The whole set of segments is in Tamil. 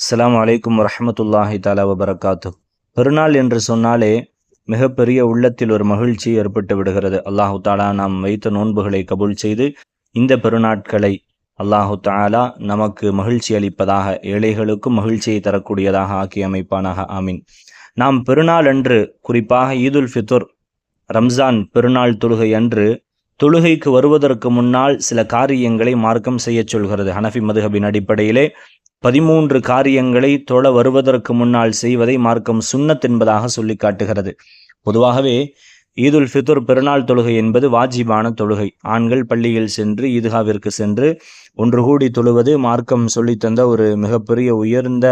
அஸ்ஸலாமு அலைக்கும் வரஹ்மத்துல்லாஹி தஆலா வபரகாத்து. பெருநாள் என்று சொன்னாலே மிகப்பெரிய உள்ளத்தில் ஒரு மகிழ்ச்சி ஏற்பட்டு விடுகிறது. அல்லாஹு தாலா நாம் வைத்த நோன்புகளை கபூல் செய்து இந்த பெருநாட்களை அல்லாஹு தாலா நமக்கு மகிழ்ச்சி அளிப்பதாக, ஏழைகளுக்கும் மகிழ்ச்சியை தரக்கூடியதாக ஆக்கி அமைப்பானாக. ஆமீன். நாம் பெருநாள் அன்று, குறிப்பாக ஈதுல் ஃபித்ர், ரம்ஜான் பெருநாள் தொழுகை அன்று தொழுகைக்கு வருவதற்கு முன்னால் சில காரியங்களை மார்க்கம் செய்ய சொல்கிறது. ஹனஃபி மதுஹபின் அடிப்படையிலே 13 காரியங்களை தொழ வருவதற்கு முன்னால் செய்வதை மார்க்கம் சுன்னத் என்பதாக சொல்லி காட்டுகிறது. பொதுவாகவே ஈதுல் ஃபித்ர் பெருநாள் தொழுகை என்பது வாஜிபான தொழுகை. ஆண்கள் பள்ளியில் சென்று ஈதுகாவிற்கு சென்று ஒன்று கூடி தொழுவது மார்க்கம் சொல்லித்தந்த ஒரு மிகப்பெரிய உயர்ந்த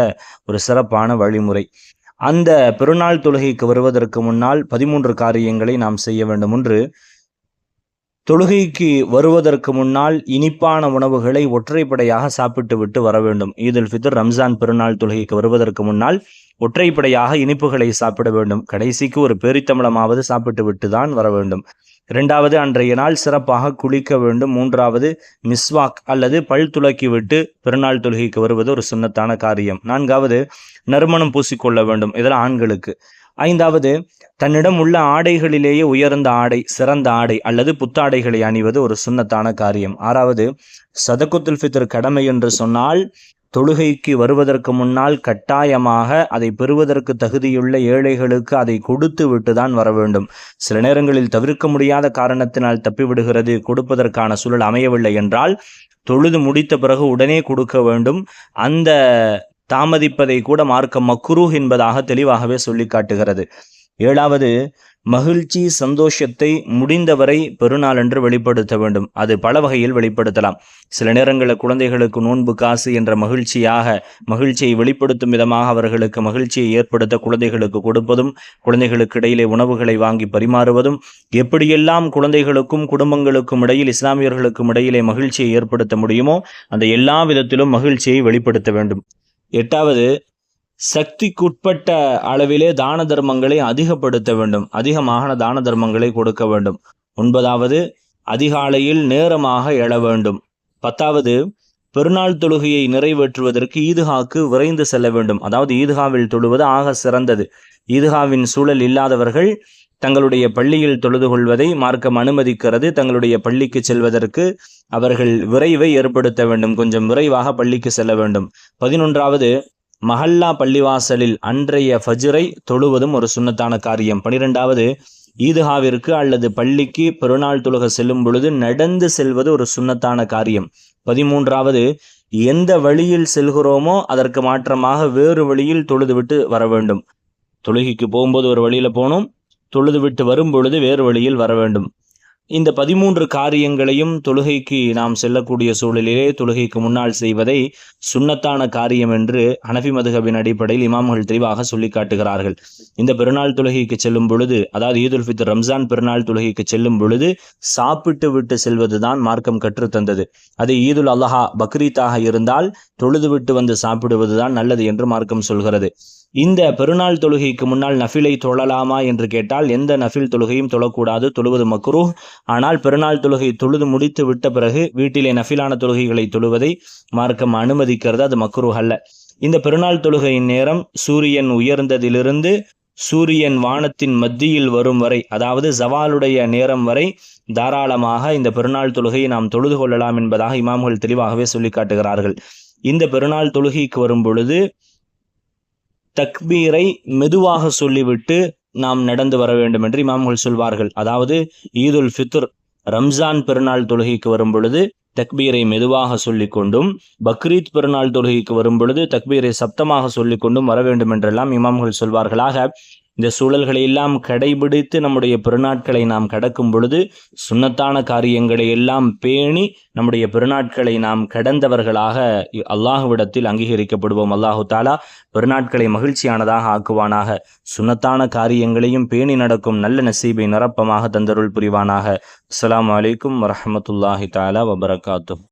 ஒரு சிறப்பான வழிமுறை. அந்த பெருநாள் தொழுகைக்கு வருவதற்கு முன்னால் 13 காரியங்களை நாம் செய்ய வேண்டும். ஒன்று, தொழுகைக்கு வருவதற்கு முன்னால் இனிப்பான உணவுகளை ஒற்றைப்படையாக சாப்பிட்டு விட்டு வர வேண்டும். ஈதுல் ஃபித்ர் ரம்ஜான் பெருநாள் தொழுகைக்கு வருவதற்கு முன்னால் ஒற்றைப்படையாக இனிப்புகளை சாப்பிட வேண்டும். கடைசிக்கு ஒரு பேரித்தம்பளமாவது சாப்பிட்டு விட்டு தான் வர வேண்டும். இரண்டாவது, அன்றைய நாள் சிறப்பாக குளிக்க வேண்டும். மூன்றாவது, மிஸ்வாக் அல்லது பல் துலக்கி விட்டு பெருநாள் தொழுகைக்கு வருவது ஒரு சுன்னத்தான காரியம். நான்காவது, நறுமணம் பூசிக்கொள்ள வேண்டும். இதெல்லாம் ஆண்களுக்கு. ஐந்தாவது, தன்னிடம் உள்ள ஆடைகளிலேயே உயர்ந்த ஆடை, சிறந்த ஆடை அல்லது புத்தாடைகளை அணிவது ஒரு சுன்னத்தான காரியம். ஆறாவது, சதகுத்துல் ஃபித்ர் கடமை என்று சொன்னால் தொழுகைக்கு வருவதற்கு முன்னால் கட்டாயமாக அதை பெறுவதற்கு தகுதியுள்ள ஏழைகளுக்கு அதை கொடுத்து விட்டு தான் வர வேண்டும். சில நேரங்களில் தவிர்க்க முடியாத காரணத்தினால் தப்பிவிடுகிறது, கொடுப்பதற்கான சூழல் அமையவில்லை என்றால் தொழுது முடித்த பிறகு உடனே கொடுக்க வேண்டும். அந்த தாமதிப்பதை கூட மார்க்கம் மக்ரூஹ் என்பதாக தெளிவாகவே சொல்லி காட்டுகிறது. ஏழாவது, மகிழ்ச்சி சந்தோஷத்தை முடிந்தவரை பெருநாள் என்று வெளிப்படுத்த வேண்டும். அது பல வகையில் வெளிப்படுத்தலாம். சில நேரங்களில் குழந்தைகளுக்கு நோன்பு காசு என்ற மகிழ்ச்சியை வெளிப்படுத்தும் விதமாக அவர்களுக்கு மகிழ்ச்சியை ஏற்படுத்த குழந்தைகளுக்கு கொடுப்பதும், குழந்தைகளுக்கு இடையிலே உணவுகளை வாங்கி பரிமாறுவதும், எப்படியெல்லாம் குழந்தைகளுக்கும் குடும்பங்களுக்கும் இடையில், இஸ்லாமியர்களுக்கும் இடையிலே மகிழ்ச்சியை ஏற்படுத்த முடியுமோ அந்த எல்லா விதத்திலும் மகிழ்ச்சியை வெளிப்படுத்த வேண்டும். எட்டாவது, சக்திக்குட்பட்ட அளவிலே தான தர்மங்களை அதிகப்படுத்த வேண்டும். அதிகமான தான தர்மங்களை கொடுக்க வேண்டும். ஒன்பதாவது, அதிகாலையில் நேரமாக எழ வேண்டும். பத்தாவது, பெருநாள் தொழுகையை நிறைவேற்றுவதற்கு ஈதுகாக்கு விரைந்து செல்ல வேண்டும். அதாவது ஈதுகாவில் தொழுவது ஆக சிறந்தது. ஈதுகாவின் சூழல் இல்லாதவர்கள் தங்களுடைய பள்ளியில் தொழுது கொள்வதை மார்க்கம் அனுமதிக்கிறது. தங்களுடைய பள்ளிக்கு செல்வதற்கு அவர்கள் விரைவை ஏற்படுத்த வேண்டும். கொஞ்சம் விரைவாக பள்ளிக்கு செல்ல வேண்டும். 11வது, மஹல்லா பள்ளிவாசலில் அன்றைய ஃபஜ்ரை தொழுவதும் ஒரு சுன்னத்தான காரியம். 12வது, ஈதுகாவிற்கு அல்லது பள்ளிக்கு பெருநாள் தொழுக செல்லும் பொழுது நடந்து செல்வது ஒரு சுன்னத்தான காரியம். 13வது, எந்த வழியில் செல்கிறோமோ அதற்கு மாற்றமாக வேறு வழியில் தொழுதுவிட்டு வர வேண்டும். தொழுகைக்கு போகும்போது ஒரு வழியில் போகணும், தொழுது விட்டு வரும் பொழுது வேறு வழியில் வர வேண்டும். இந்த 13 காரியங்களையும் தொழுகைக்கு நாம் செல்லக்கூடிய சூழலிலே தொழுகைக்கு முன்னால் செய்வதை சுன்னத்தான காரியம் என்று ஹனஃபி மதுஹபின் அடிப்படையில் இமாம்கள் தெளிவாக சொல்லி காட்டுகிறார்கள். இந்த பெருநாள் தொழுகைக்கு செல்லும் பொழுது, அதாவது ஈதுல் ஃபித்ர் ரம்ஜான் பெருநாள் தொழுகைக்கு செல்லும் பொழுது சாப்பிட்டு விட்டு செல்வதுதான் மார்க்கம் கற்றுத்தந்தது. அது ஈதுல் அல்ஹா பக்ரீத்தாக இருந்தால் தொழுது விட்டு வந்து சாப்பிடுவதுதான் நல்லது என்று மார்க்கம் சொல்கிறது. இந்த பெருநாள் தொழுகைக்கு முன்னால் நஃபிலை தொழலாமா என்று கேட்டால் எந்த நஃபில் தொழுகையும் தொழக்கூடாது, தொழுவது மக்ரூஹ். ஆனால் பெருநாள் தொழுகை தொழுது முடித்து விட்ட பிறகு வீட்டிலே நஃபிலான தொழுகைகளை தொழுவதை மார்க்கம் அனுமதிக்கிறது. அது மக்ரூஹ் அல்ல. இந்த பெருநாள் தொழுகையின் நேரம் சூரியன் உயர்ந்ததிலிருந்து சூரியன் வானத்தின் மத்தியில் வரும் வரை, அதாவது ஜவாலுடைய நேரம் வரை தாராளமாக இந்த பெருநாள் தொழுகையை நாம் தொழுது கொள்ளலாம் என்பதாக இமாம்கள் தெளிவாகவே சொல்லி காட்டுகிறார்கள். இந்த பெருநாள் தொழுகைக்கு வரும் பொழுது தக்பீரை மெதுவாக சொல்லிவிட்டு நாம் நடந்து வர வேண்டும் என்று இமாம்கள் சொல்வார்கள். அதாவது ஈதுல் ஃபித்ர் ரம்ஜான் பெருநாள் தொழுகைக்கு வரும் பொழுது தக்பீரை மெதுவாக சொல்லிக்கொண்டும், பக்ரீத் பெருநாள் தொழுகைக்கு வரும் பொழுது தக்பீரை சப்தமாக சொல்லிக்கொண்டும் வர வேண்டும் என்றெல்லாம் இமாம்கள் சொல்வார்களாக. இந்த சூழல்களை எல்லாம் கடைபிடித்து நம்முடைய பெருநாட்களை நாம் கடக்கும் பொழுது சுன்னத்தான காரியங்களை எல்லாம் பேணி நம்முடைய பெருநாட்களை நாம் கடந்தவர்களாக அல்லாஹுவிடத்தில் அங்கீகரிக்கப்படுவோம். அல்லாஹு தாலா பெருநாட்களை மகிழ்ச்சியானதாக ஆக்குவானாக. சுன்னத்தான காரியங்களையும் பேணி நடக்கும் நல்ல நசீபை நிரப்பமாக தந்தருள் புரிவானாக. அஸ்ஸலாமு அலைக்கும் வரஹ்மத்துல்லாஹி தஆலா வபரகாத்துஹு.